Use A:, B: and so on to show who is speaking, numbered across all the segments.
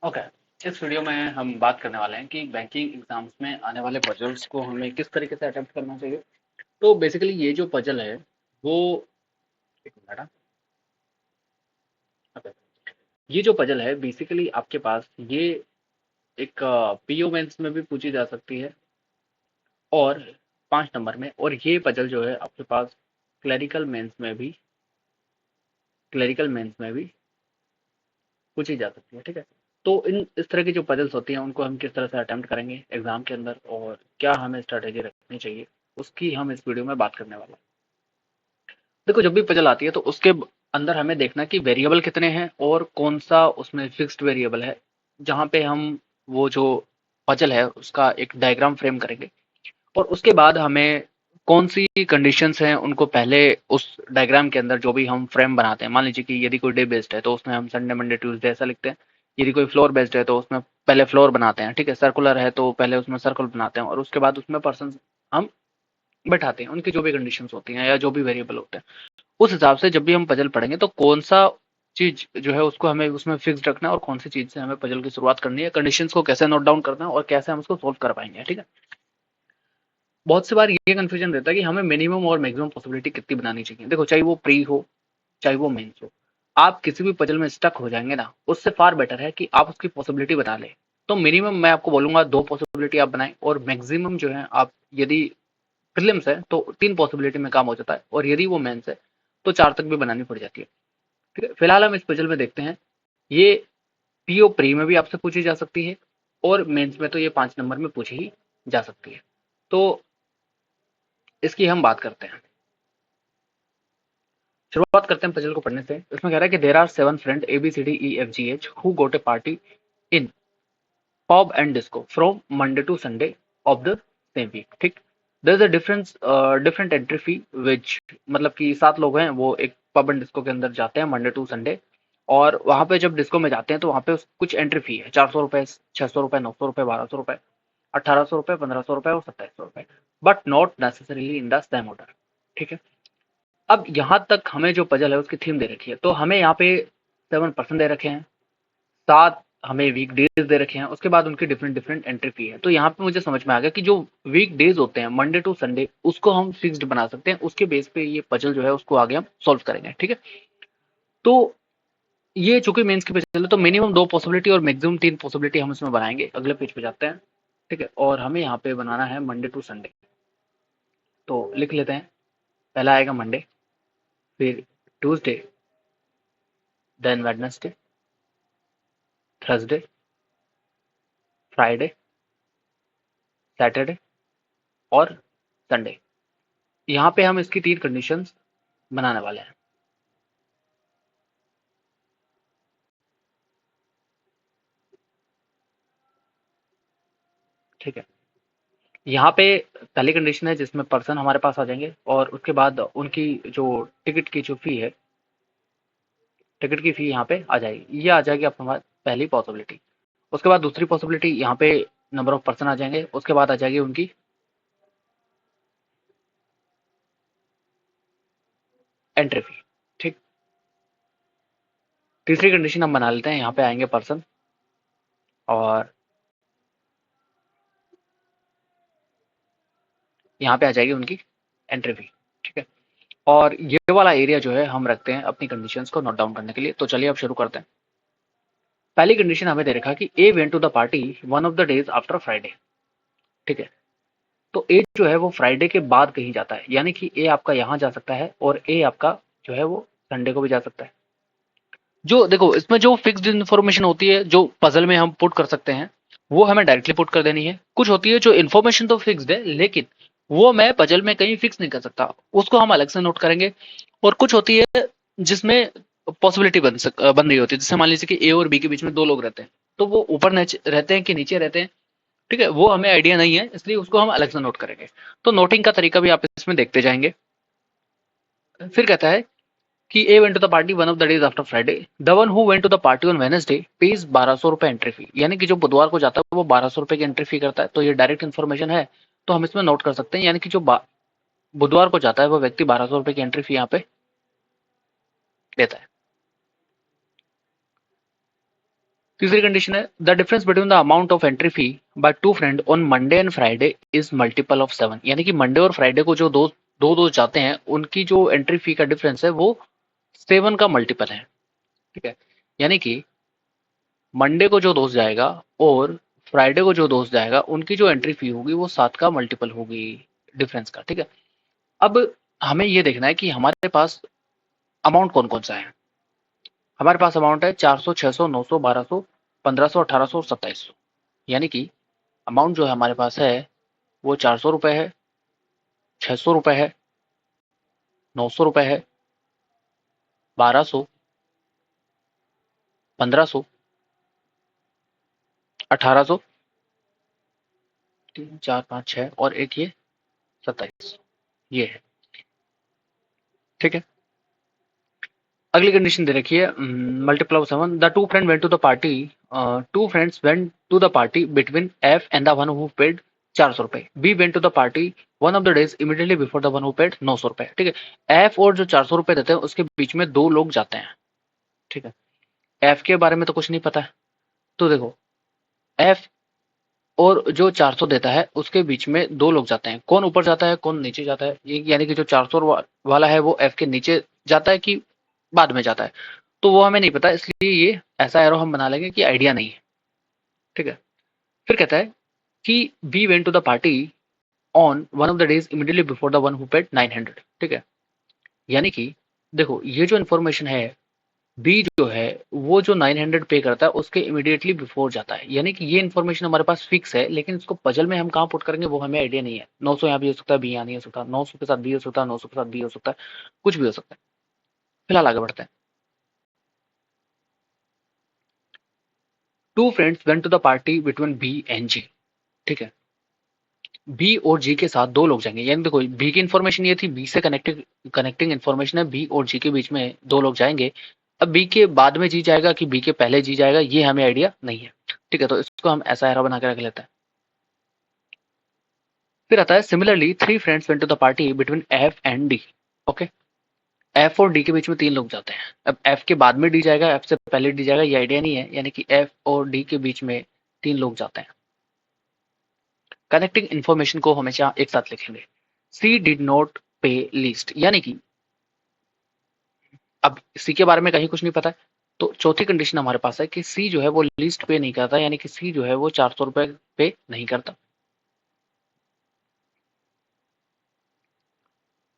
A: Okay. इस video में हम बात करने वाले हैं कि बैंकिंग एग्जाम्स में आने वाले पजल्स को हमें किस तरीके से अटेम्प्ट करना चाहिए। तो बेसिकली ये जो पजल है वो एक मिनट हाँ। ओके। ये जो पजल है बेसिकली आपके पास ये एक पीओ मेंस में भी पूछी जा सकती है और 5 नंबर में, और ये पजल जो है आपके पास क्लरिकल मेंस में भी क्लरिकल मेंस में भी पूछी जा सकती है। ठीक है। तो इन इस तरह की जो पजल्स होती हैं उनको हम किस तरह से अटेम्प्ट करेंगे एग्जाम के अंदर और क्या हमें स्ट्रेटेजी रखनी चाहिए, उसकी हम इस वीडियो में बात करने वाले हैं। देखो, जब भी पजल आती है तो उसके अंदर हमें देखना कि वेरिएबल कितने हैं और कौन सा उसमें फिक्स्ड वेरिएबल है, जहां पे हम वो जो पजल है उसका एक डायग्राम फ्रेम करेंगे। और उसके बाद हमें कौन सी कंडीशंस हैं उनको पहले उस डायग्राम के अंदर जो भी हम फ्रेम बनाते हैं, मान लीजिए कि यदि कोई डे बेस्ड है तो उसमें हम संडे मंडे ट्यूसडे ऐसा लिखते हैं। यदि कोई फ्लोर बेस्ड है तो उसमें पहले फ्लोर बनाते हैं। ठीक है। सर्कुलर है तो पहले उसमें सर्कल बनाते हैं और उसके बाद उसमें पर्सन हम बैठाते हैं, उनकी जो भी कंडीशंस होती हैं या जो भी वेरिएबल होते हैं उस हिसाब से जब भी हम पजल पढ़ेंगे तो कौन सा चीज जो है उसको हमें उसमें फिक्स रखना है और कौन सी चीज से हमें पजल की शुरुआत करनी है, कंडीशंस को कैसे नोट डाउन करना है और कैसे हम उसको सोल्व कर पाएंगे। ठीक है। बहुत सी बार ये कंफ्यूजन रहता है कि हमें मिनिमम और मैक्सिमम पॉसिबिलिटी कितनी बनानी चाहिए। देखो, चाहे वो प्री हो चाहे वो मेंस हो, आप किसी भी पजल में स्टक हो जाएंगे ना, उससे फार बेटर है कि आप उसकी पॉसिबिलिटी बना लें। तो मिनिमम मैं आपको बोलूंगा 2 पॉसिबिलिटी आप बनाएं, और मैक्सिमम जो है आप यदि प्रीलिम्स है तो 3 पॉसिबिलिटी में काम हो जाता है, और यदि वो मेंस है तो 4 तक भी बनानी पड़ जाती है। ठीक है। फिलहाल हम इस पजल में देखते हैं। ये पीओ प्री में भी आपसे पूछी जा सकती है और मेंस में तो ये 5 नंबर में पूछी ही जा सकती है। तो इसकी हम बात करते हैं। शुरुआत करते हैं पजल को पढ़ने से। इसमें कह रहा है कि there are 7 friend A B C D E F G H who got a party in pub and disco from Monday to Sunday of the same week. ठीक। There is a different entry fee which, मतलब कि 7 लोग हैं वो एक pub and disco के अंदर जाते हैं मंडे टू संडे, और वहां पे जब डिस्को में जाते हैं तो वहां पे कुछ एंट्री फी है, 400 रुपए, 600 रुपए, 900 रुपए, 1200 रुपए, 1800 रुपए, 1500 रुपए और 2700 रुपए, but not necessarily in the same order. ठीक है। अब यहाँ तक हमें जो पजल है उसकी थीम दे रखी है, तो हमें यहाँ पे 7% दे रखे हैं, 7 हमें वीक डेज दे रखे हैं, उसके बाद उनकी डिफरेंट डिफरेंट एंट्री फी है। तो यहाँ पे मुझे समझ में आ गया कि जो वीक डेज होते हैं मंडे टू संडे उसको हम फिक्स्ड बना सकते हैं, उसके बेस पे ये पजल जो है उसको आगे हम सॉल्व करेंगे। ठीक है। तो ये चूंकि मेंस की पजल है तो मिनिमम 2 पॉसिबिलिटी और मैक्सिमम 3 पॉसिबिलिटी हम इसमें बनाएंगे। अगले पेज पे जाते हैं। ठीक है। और हमें यहाँ पे बनाना है मंडे टू संडे, तो लिख लेते हैं। पहला आएगा मंडे, फिर Tuesday, then Wednesday, Thursday, Friday, Saturday और संडे। यहाँ पे हम इसकी 3 कंडीशंस बनाने वाले हैं। ठीक है। यहाँ पे पहली कंडीशन है जिसमें पर्सन हमारे पास आ जाएंगे और उसके बाद उनकी जो टिकट की जो फी है, टिकट की फी यहाँ पे आ जाएगी, ये आ जाएगी अपने पास पहली पॉसिबिलिटी। उसके बाद दूसरी पॉसिबिलिटी यहाँ पे नंबर ऑफ पर्सन आ जाएंगे, उसके बाद आ जाएगी उनकी एंट्री फी। ठीक। तीसरी कंडीशन हम बना लेते हैं, यहाँ पे आएंगे पर्सन और यहाँ पे आ जाएगी उनकी एंट्री फी। ठीक है। और ये वाला एरिया जो है हम रखते हैं अपनी कंडीशंस को नोट डाउन करने के लिए। तो चलिए अब शुरू करते हैं। पहली कंडीशन हमें दे रखा है कि A went to the party one of the days after Friday. ठीक है। तो ए जो है वो फ्राइडे के बाद कहीं जाता है, यानी कि ए आपका यहाँ जा सकता है और ए आपका जो है वो संडे को भी जा सकता है। जो देखो, इसमें जो फिक्स्ड इन्फॉर्मेशन होती है जो पजल में हम पुट कर सकते हैं वो हमें डायरेक्टली पुट कर देनी है। कुछ होती है जो इन्फॉर्मेशन तो फिक्स्ड है लेकिन वो मैं पजल में कहीं फिक्स नहीं कर सकता, उसको हम अलग से नोट करेंगे। और कुछ होती है जिसमें पॉसिबिलिटी बन रही होती है, जैसे मान लीजिए कि ए और बी के बीच में 2 लोग रहते हैं, तो वो ऊपर रहते हैं कि नीचे रहते हैं। ठीक है। वो हमें आइडिया नहीं है, इसलिए उसको हम अलग से नोट करेंगे। तो नोटिंग का तरीका भी आप इसमें देखते जाएंगे। फिर कहता है कि A went to the party one of the days after Friday, the one who went to the party on Wednesday pays 1200 रुपए एंट्री फी, यानी कि जो बुधवार को जाता है वो 1200 रुपए की एंट्री फी करता है। तो ये डायरेक्ट इन्फॉर्मेशन है, तो हम इसमें नोट कर सकते हैं, यानी कि जो बुधवार को जाता है वो व्यक्ति 1200 रुपए की एंट्री फी यहाँ पे देता है। तीसरी कंडीशन है the difference between the amount of entry fee by two friend on Monday and Friday is multiple of 7, यानी कि मंडे और फ्राइडे को जो दो दो दोस्त जाते हैं उनकी जो एंट्री फी का डिफरेंस है वो 7 का मल्टीपल है। ठीक है, यानी कि मंडे को जो दोस्त जाएगा और फ्राइडे को जो दोस्त जाएगा उनकी जो एंट्री फी होगी वो 7 का मल्टीपल होगी डिफरेंस का। ठीक है, अब हमें ये देखना है कि हमारे पास अमाउंट कौन कौन सा है। हमारे पास अमाउंट है 400, 600, 900, 1200, 1500, 1800 और 2700, यानी कि अमाउंट जो है हमारे पास है वो 400 रुपए है, 600 रुपए है, 900 रुपए है, 1200, 1500, 1800, 3, 4, 5, 6 और एक ये 2700, ये है। ठीक है, अगली कंडीशन दे रखी है multiple of 7 the two friend went to the party, two friends went to the party between F and the one who paid 400 रुपए, B went to the party one of the days immediately before the one who paid 900 रुपए। ठीक है, F और जो 400 रुपए देते हैं उसके बीच में दो लोग जाते हैं। ठीक है, एफ के बारे में तो कुछ नहीं पता है, तो देखो एफ और जो 400 देता है उसके बीच में दो लोग जाते हैं, कौन ऊपर जाता है कौन नीचे जाता है, यानी कि जो 400 वाला है वो एफ के नीचे जाता है कि बाद में जाता है, तो वो हमें नहीं पता, इसलिए ये ऐसा एरो हम बना लेंगे कि आइडिया नहीं है। ठीक है, फिर कहता है कि B went to the party on one of the days immediately before the one who paid 900। ठीक है, यानी कि देखो ये जो इन्फॉर्मेशन है बी जो है वो जो 900 पे करता है उसके इमीडिएटली बिफोर जाता है, यानी कि ये इन्फॉर्मेशन हमारे पास फिक्स है, लेकिन इसको पजल में हम कहाँ पुट करेंगे वो हमें आइडिया नहीं है। 900 यहाँ भी हो सकता है, बी यहाँ नहीं हो सकता, 900 के साथ बी हो सकता है, 900 के साथ बी हो सकता है, कुछ भी हो सकता है। फिलहाल आगे बढ़ते हैं। Two friends went to the party between B and G. ठीक है, बी और जी के साथ दो लोग जाएंगे, यानी देखो बी की इन्फॉर्मेशन ये थी, बी से कनेक्टेड कनेक्टिंग इन्फॉर्मेशन है, बी और जी के बीच में दो लोग जाएंगे। अब बी के बाद में जी जाएगा कि बी के पहले जी जाएगा ये हमें आइडिया नहीं है। ठीक है, तो इसको हम ऐसा एरो बना के रख लेते हैं। फिर आता है similarly three friends went to the party between F and D. Okay, F और डी के बीच में तीन लोग जाते हैं, अब एफ के बाद में डी जाएगा एफ से पहले डी जाएगा ये आइडिया नहीं है, यानी कि एफ और डी के बीच में तीन लोग जाते हैं। कनेक्टिंग इन्फॉर्मेशन को हमेशा एक साथ लिखेंगे। सी डिड नॉट पे लीस्ट, यानी कि अब सी के बारे में कहीं कुछ नहीं पता है, तो चौथी कंडीशन हमारे पास है कि सी जो है वो लीस्ट पे नहीं करता, यानी कि सी जो है वो 400 रुपए पे नहीं करता।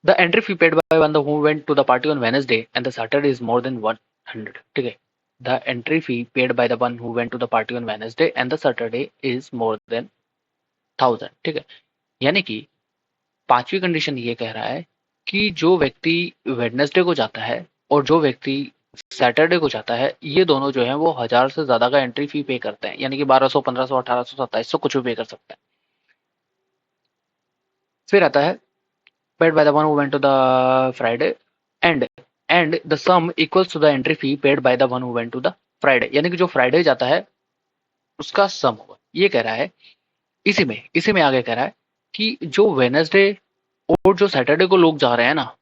A: The entry fee paid by one who went to the party on Wednesday and the Saturday is more than 100। ठीक है, the entry fee paid by the one who went to the party on Wednesday and the Saturday is more than 1000। ठीक है, यानी कि पांचवी condition ये कह रहा है कि जो व्यक्ति वेडनेसडे को जाता है और जो व्यक्ति सैटरडे को जाता है ये दोनों जो है वो 1000 से ज्यादा का एंट्री फी पे करते हैं, यानी कि 1200, 1500, 1800, 2700 कुछ भी पे कर सकते हैं। फिर आता है paid by the one who went to the Friday and and the sum equals to the entry fee paid by the one who went to the Friday, यानी कि जो फ्राइडे जाता है उसका सम होगा, ये कह रहा है। इसी में आगे कह रहा है कि जो वेनसडे और जो सैटरडे को लोग जा रहे हैं ना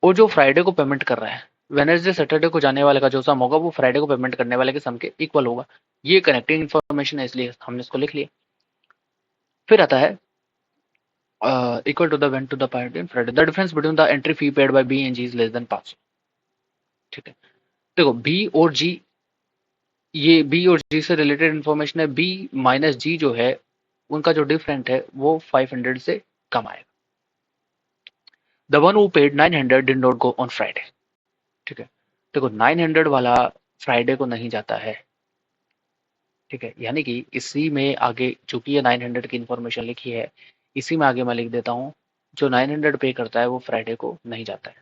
A: और जो फ्राइडे को पेमेंट कर रहा है, वेनसडे सैटरडे को जाने वाले का जो सम होगा वो फ्राइडे को पेमेंट करने वाले के सम के इक्वल होगा। ये कनेक्टिंग इन्फॉर्मेशन है इसलिए हमने इसको लिख लिया। फिर आता है equal to the went to the party on Friday the difference between the entry fee paid by B and G is less than 500। ठीक है, देखो बी और जी, ये बी और जी से रिलेटेड इन्फॉर्मेशन है, बी माइनस जी जो है उनका जो डिफरेंट है वो 500 से कम आएगा। The one who paid 900 did not go on Friday. ठीक है, देखो 900 वाला फ्राइडे को नहीं जाता है। ठीक है, यानी कि इसी में आगे चूंकि ये 900 की इन्फॉर्मेशन लिखी है इसी में आगे मैं लिख देता हूँ जो 900 पे करता है वो फ्राइडे को नहीं जाता है।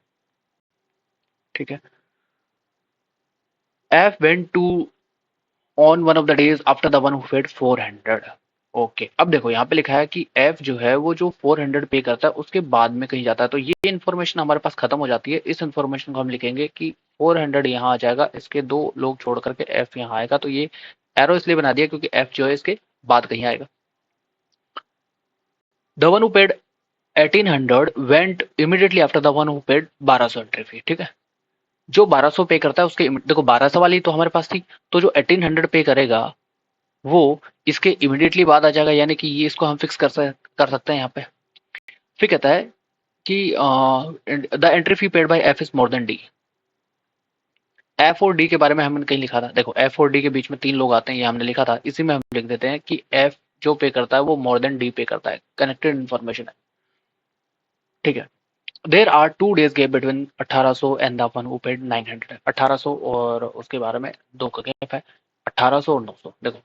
A: ठीक है, F went to on one of the days after the one who paid 400। Okay, अब देखो यहाँ पे लिखा है कि एफ जो है वो जो 400 पे करता है उसके बाद में कहीं जाता है, तो ये इन्फॉर्मेशन हमारे पास खत्म हो जाती है। इस इन्फॉर्मेशन को हम लिखेंगे कि 400 यहाँ आ जाएगा, इसके दो लोग छोड़ करके एफ यहाँ आएगा, तो ये एरो इसलिए बना दिया क्योंकि एफ जो है इसके बाद कहीं आएगा। The one who paid 1800 went immediately after the one who paid 1200 entry fee. ठीक है, जो 1200 पे करता है उसके देखो 1200 वाली तो हमारे पास थी, तो जो 1800 पे करेगा वो इसके इमीडिएटली बाद आ जाएगा, यानी कि ये इसको हम फिक्स कर सकते हैं यहाँ पे। फिर कहता है कि the entry fee paid bye F is more then D. F और डी के बारे में हमने कहीं लिखा था, देखो एफ और डी के बीच में तीन लोग आते हैं, ये हमने लिखा था, इसी में हम लिख देते हैं कि एफ जो पे करता है वो मोर देन डी पे करता है, कनेक्टेड इन्फॉर्मेशन है, ठीक है। There are 2 days gap between 1800 and the one who paid 900। 1800 और उसके बारे में दो का गैप है, 1800 और 900। देखो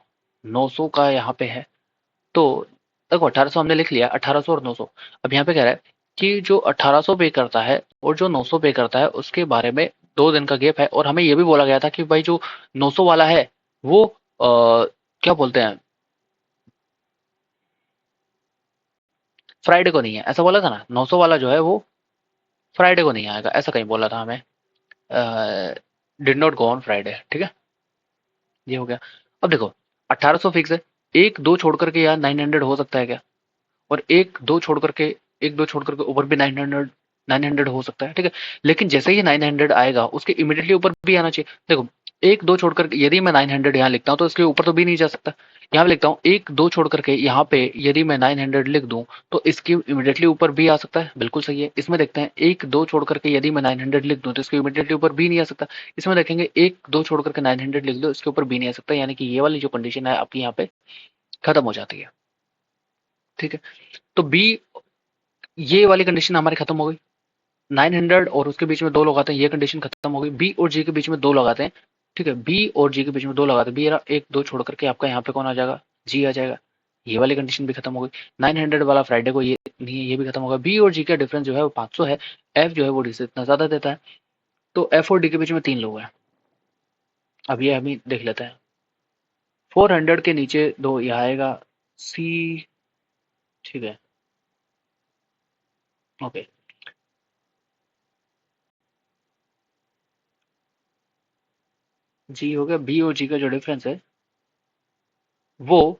A: 900 का यहाँ पे है, तो देखो 1800 हमने लिख लिया, 1800 और 900। अब यहाँ पे कह रहा है कि जो 1800 पे करता है और जो 900 पे करता है उसके बारे में 2 दिन का गैप है, और हमें ये भी बोला गया था कि भाई जो 900 वाला है वो क्या बोलते हैं, फ्राइडे को नहीं है, ऐसा बोला था ना, 900 वाला जो है वो फ्राइडे को नहीं आएगा, ऐसा कहीं बोला था हमें, did not go on Friday, ठीक है। ये हो गया। अब देखो 1800 फिक्स है, एक दो छोड़ करके यार 900 हो सकता है क्या, और एक दो छोड़ करके ऊपर भी 900 हो सकता है, ठीक है। लेकिन जैसे ही 900 आएगा उसके इमीडिएटली ऊपर भी आना चाहिए। देखो एक दो छोड़ करके यदि मैं 900 यहाँ लिखता हूँ तो इसके ऊपर तो भी नहीं जा सकता। यहाँ पे लिखता हूँ एक दो छोड़ करके, यहाँ पे यदि मैं 900 लिख दूं तो इसके इमीडिएटली ऊपर भी आ सकता है, बिल्कुल सही है। इसमें देखते हैं एक दो छोड़ करके यदि मैं 900 लिख दूं तो इसके इमीडिएटली ऊपर भी नहीं आ सकता। इसमें देखेंगे एक दो छोड़ करके 900 लिख दो, इसके ऊपर भी नहीं आ सकता, यानी कि ये वाली जो कंडीशन है आपकी यहाँ पे खत्म हो जाती है, ठीक है। तो बी, ये वाली कंडीशन हमारी खत्म हो गई। 900 और उसके बीच में दो लोग आते हैं, ये कंडीशन खत्म हो गई। बी और जी के बीच में दो लोग आते हैं, ठीक है, बी और जी के बीच में दो लोग आते हैं, बी एक दो छोड़ करके आपका यहाँ पे कौन आ जाएगा, जी आ जाएगा। ये वाली कंडीशन भी खत्म हो गई। 900 वाला फ्राइडे को ये नहीं है, ये भी खत्म होगा। बी और जी का डिफरेंस जो है वो 500 है, एफ जो है वो डी से इतना ज्यादा देता है, तो एफ और डी के बीच में तीन लोग हैं। अब ये हम देख लेते हैं। 400 के नीचे दो यहाँ आएगा, सी, ठीक है, ओके। जी हो गया। बी और जी का जो डिफरेंस है वो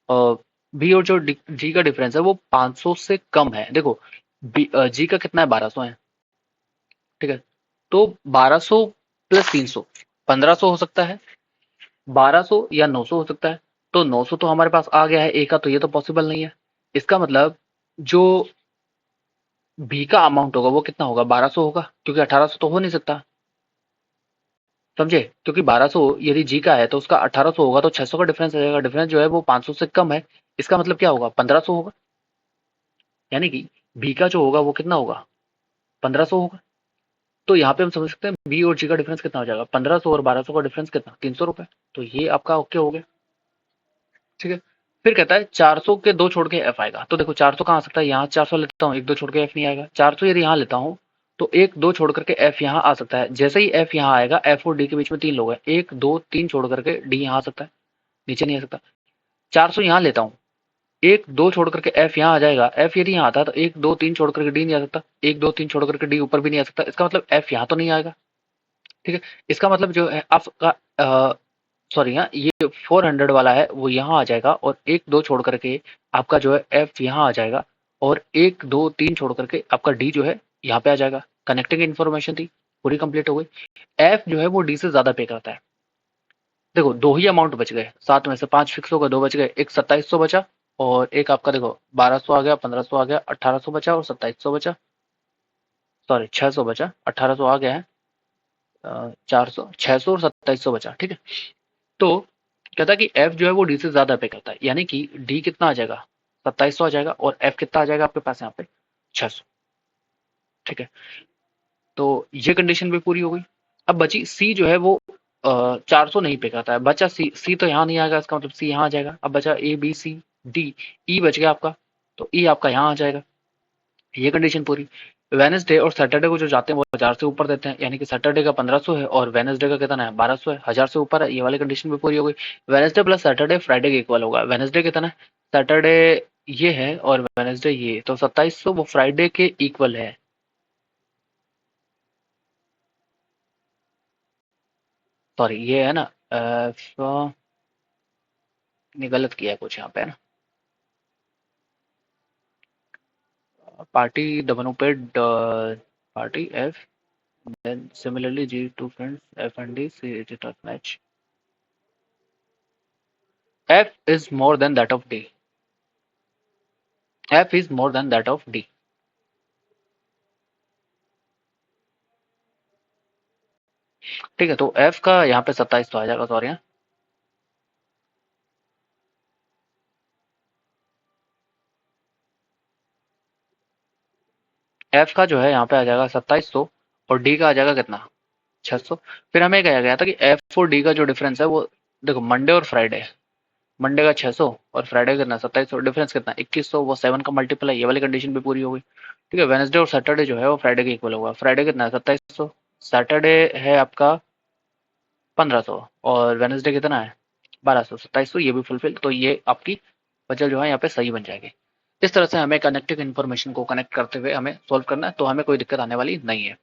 A: बी और जो जी का डिफरेंस है वो 500 से कम है। देखो जी का कितना है, 1200 है, ठीक है। तो 1200 प्लस 300 1500 हो सकता है, 1200 या 900 हो सकता है। तो 900 तो हमारे पास आ गया है ए का, तो ये तो पॉसिबल नहीं है। इसका मतलब जो बी का अमाउंट होगा वो कितना होगा, 1200 होगा, क्योंकि 1800 तो हो नहीं सकता, समझे। क्योंकि 1200 यदि जी का है तो उसका 1800 होगा, तो 600 का डिफरेंस आ जाएगा। डिफरेंस जो है वो 500 से कम है, इसका मतलब क्या होगा, 1500 होगा। यानी कि बी का जो होगा वो कितना होगा, 1500 होगा। तो यहाँ पे हम समझ सकते हैं बी और जी का डिफरेंस कितना हो जाएगा, 1500 और 1200 का डिफरेंस कितना, 300 रुपए। तो ये आपका ओके हो गया, ठीक है। फिर कहता है 400 के दो छोड़ के एफ आएगा। तो देखो 400 कहाँ आ सकता है, यहाँ 400 लेता हूँ, एक दो छोड़ के एफ नहीं आएगा। 400 यदि यहाँ लेता हूँ तो एक दो छोड़ करके एफ यहाँ आ सकता है। जैसे ही एफ यहाँ आएगा, एफ और डी के बीच में तीन लोग हैं, एक दो तीन छोड़ करके डी यहाँ आ सकता है, नीचे नहीं आ सकता। 400 यहाँ लेता हूँ, एक दो छोड़ करके एफ यहाँ आ जाएगा। एफ यदि यहाँ आता है तो एक दो तीन छोड़ करके डी नहीं आ सकता, एक दो तीन छोड़ करके डी ऊपर भी नहीं आ सकता। इसका मतलब एफ यहाँ तो नहीं आएगा, ठीक है। इसका मतलब जो है आपका सॉरी, हाँ ये 400 वाला है वो यहाँ आ जाएगा, और एक दो छोड़ करके आपका जो है एफ यहाँ आ जाएगा, और एक दो तीन छोड़ करके आपका डी जो है यहाँ पे आ जाएगा। कनेक्टिंग इन्फॉर्मेशन थी, पूरी कंप्लीट हो गई। एफ जो है वो डी से ज्यादा पे करता है। देखो दो ही अमाउंट बच गए, सात में से पांच फिक्स हो गए, दो बच गए, एक 2700 बचा, और एक आपका देखो 1200 आ गया, 1500 आ गया, 1800 बचा और 2700 बचा, सॉरी 600 बचा, 1800 आ गया है, 400 600 और 2700 बचा, ठीक है। तो कहता है कि एफ जो है वो डी से ज्यादा पे करता है, यानी कि डी कितना आ जाएगा, 2700 आ जाएगा, और एफ कितना आ जाएगा आपके पास यहाँ पे, 600, ठीक है। तो ये कंडीशन भी पूरी हो गई। अब बची सी जो है वो 400 नहीं पे करता है, बचा सी। सी तो यहाँ नहीं आएगा, इसका मतलब सी यहाँ आ जाएगा। अब बचा ए बी सी डी, ई बच गया आपका, तो ई आपका यहाँ आ जाएगा। ये कंडीशन पूरी। वेनेसडे और सैटरडे को जो जाते हैं वो 1000 से ऊपर देते हैं, यानी कि सैटरडे का 1500 है और वेनेसडे का कितना है, 1200 है, 1000 से ऊपर है। ये वाली कंडीशन भी पूरी हो गई। वेनेसडे प्लस सैटरडे फ्राइडे के इक्वल होगा। वेनेसडे कितना है, सैटरडे ये है और वेनेसडे ये, तो 2700 वो फ्राइडे के इक्वल है। सॉरी ये है ना, ने गलत किया है कुछ यहाँ पे, है ना। Party the one paid, party F Then similarly, G two friends F and D, C is it match. F is more than that of D. F is more than that of D. ठीक है, तो F का यहाँ पे 27 तो आ जाएगा, sorry. F का जो है यहाँ पे आ जाएगा 2700 और D का आ जाएगा कितना, 600। फिर हमें कहा गया था कि F और D का जो डिफरेंस है वो, देखो मंडे और फ्राइडे, मंडे का 600 और फ्राइडे का कितना 2700, डिफरेंस कितना 2100, वो 7 का मल्टीपल है, ये वाली कंडीशन भी पूरी हो गई। ठीक है, वेनसडे और सैटरडे जो है वो फ्राइडे के इक्वल होगा। फ्राइडे कितना है 2700, सैटरडे है आपका 1500 और वेनसडे कितना है 1200, 2700, ये भी फुलफिल, तो ये आपकी पजल जो है यहाँ पे सही बन जाएगी। इस तरह से हमें कनेक्टिंग इन्फॉर्मेशन को कनेक्ट करते हुए हमें सॉल्व करना है, तो हमें कोई दिक्कत आने वाली नहीं है।